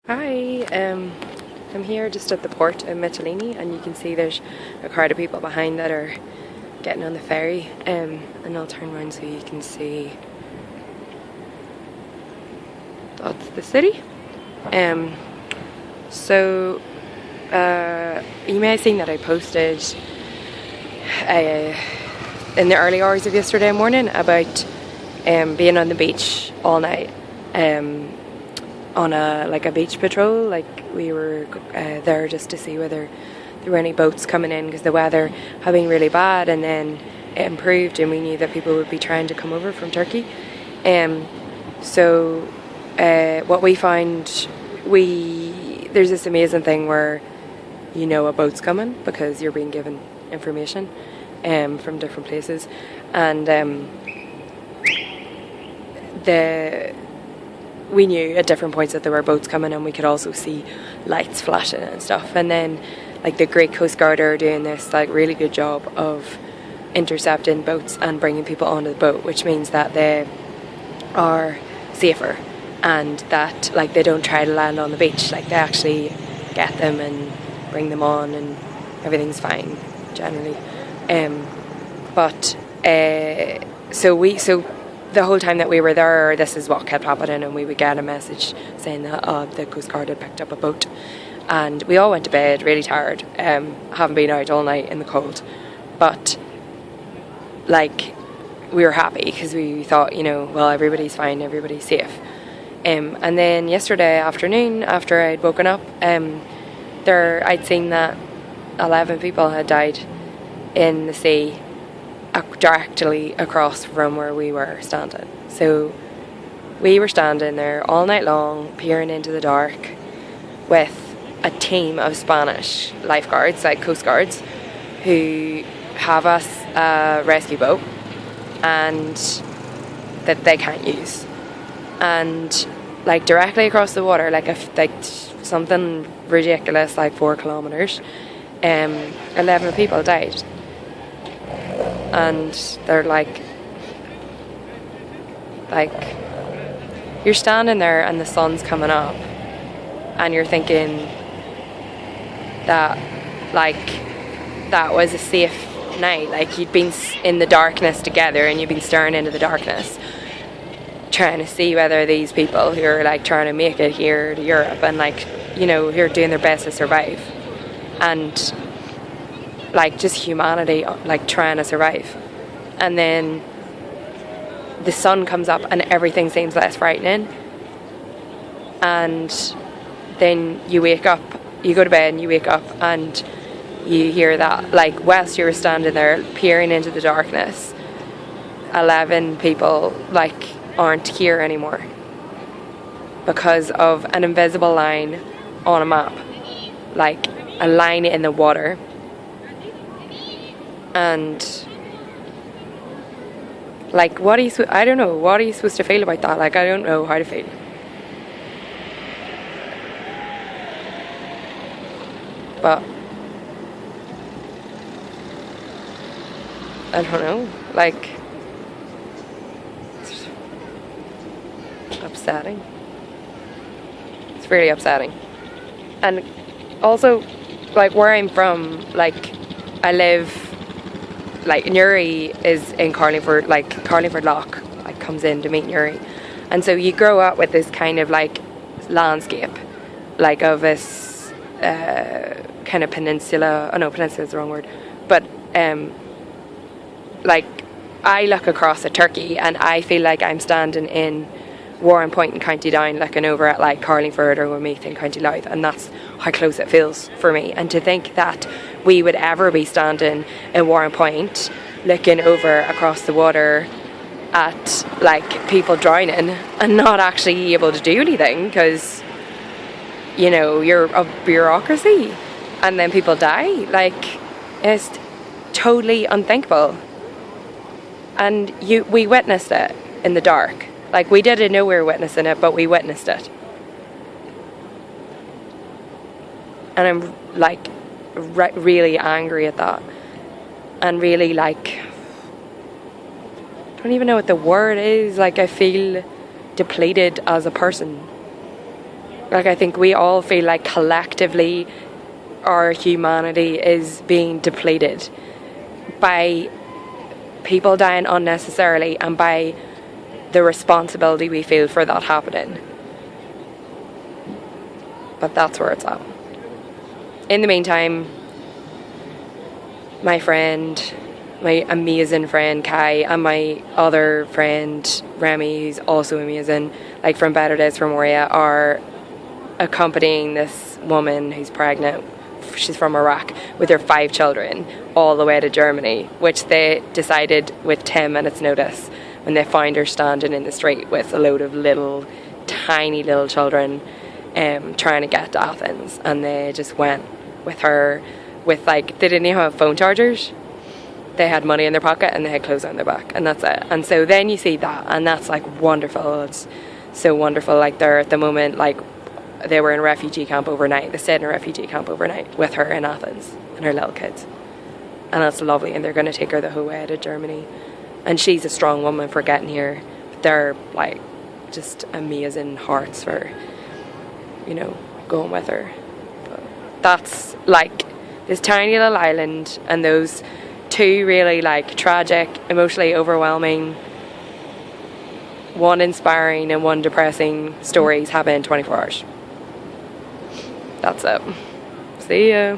Hi, I'm here just at the port in Mytilene, and you can see there's a crowd of people behind that are getting on the ferry. And I'll turn around so you can see that's the city. So you may have seen that I posted in the early hours of yesterday morning about being on the beach all night. On a beach patrol. Like, we were there just to see whether there were any boats coming in, because the weather had been really bad, and then it improved and we knew that people would be trying to come over from Turkey. So what we found, there's this amazing thing where you know a boat's coming because you're being given information from different places, and we knew at different points that there were boats coming, and we could also see lights flashing and stuff. And then the Greek Coast Guard are doing this really good job of intercepting boats and bringing people onto the boat, which means that they are safer, and that they don't try to land on the beach. They actually get them and bring them on, and everything's fine generally. So the whole time that we were there, this is what kept happening, and we would get a message saying that the Coast Guard had picked up a boat, and we all went to bed really tired, haven't been out all night in the cold, but we were happy because we thought, well, everybody's fine, everybody's safe. And then yesterday afternoon, after I'd woken up, I'd seen that 11 people had died in the sea directly across from where we were standing. So we were standing there all night long, peering into the dark, with a team of Spanish lifeguards, Coast Guards, who have us a rescue boat and that they can't use, and directly across the water, something ridiculous, 4 kilometers, 11 people died. And they're you're standing there and the sun's coming up, and you're thinking that that was a safe night. You'd been in the darkness together, and you'd been staring into the darkness trying to see whether these people who are trying to make it here to Europe, and who are doing their best to survive, and just humanity trying to survive. And then the sun comes up and everything seems less frightening, and then you wake up, you go to bed and you wake up and you hear that whilst you were standing there peering into the darkness, 11 people aren't here anymore because of an invisible line on a map, a line in the water. And what are you I don't know, what are you supposed to feel about that? I don't know how to feel. But I don't know, it's upsetting. It's really upsetting. And also, where I'm from, I live, Newry is in Carlingford, Carlingford Lough comes in to meet Newry, and so you grow up with this kind of landscape, of this kind of peninsula. Oh no, peninsula is the wrong word, but I look across at Turkey and I feel like I'm standing in Warrenpoint in County Down, looking over at Carlingford or Westmeath in County Louth, and that's how close it feels for me. And to think that we would ever be standing in Warrenpoint looking over across the water at people drowning and not actually able to do anything because you're a bureaucracy, and then people die, it's totally unthinkable. And we witnessed it in the dark. We didn't know we were witnessing it, but we witnessed it. And I'm really angry at that, and really don't even know what the word is. I feel depleted as a person. Like, I think we all feel like collectively our humanity is being depleted by people dying unnecessarily and by the responsibility we feel for that happening. But that's where it's at. In the meantime, my friend, my amazing friend Kai, and my other friend Remy, who's also amazing, like from Better Days for Moria, are accompanying this woman who's pregnant. She's from Iraq, with her 5 children, all the way to Germany, which they decided with 10 minutes notice when they found her standing in the street with a load of tiny little children, trying to get to Athens. And they just went with her with, like, they didn't even have phone chargers. They had money in their pocket and they had clothes on their back, and that's it. And so then you see that, and that's like wonderful. It's so wonderful. Like, they're at the moment, like, they were in a refugee camp overnight. They stayed in a refugee camp overnight with her in Athens and her little kids. And that's lovely. And they're going to take her the whole way to Germany. And she's a strong woman for getting here. But they're, like, just amazing hearts for, you know, going with her. But that's, like, this tiny little island and those 2 really, like, tragic, emotionally overwhelming, one inspiring and one depressing stories happen in 24 hours. That's it. See ya.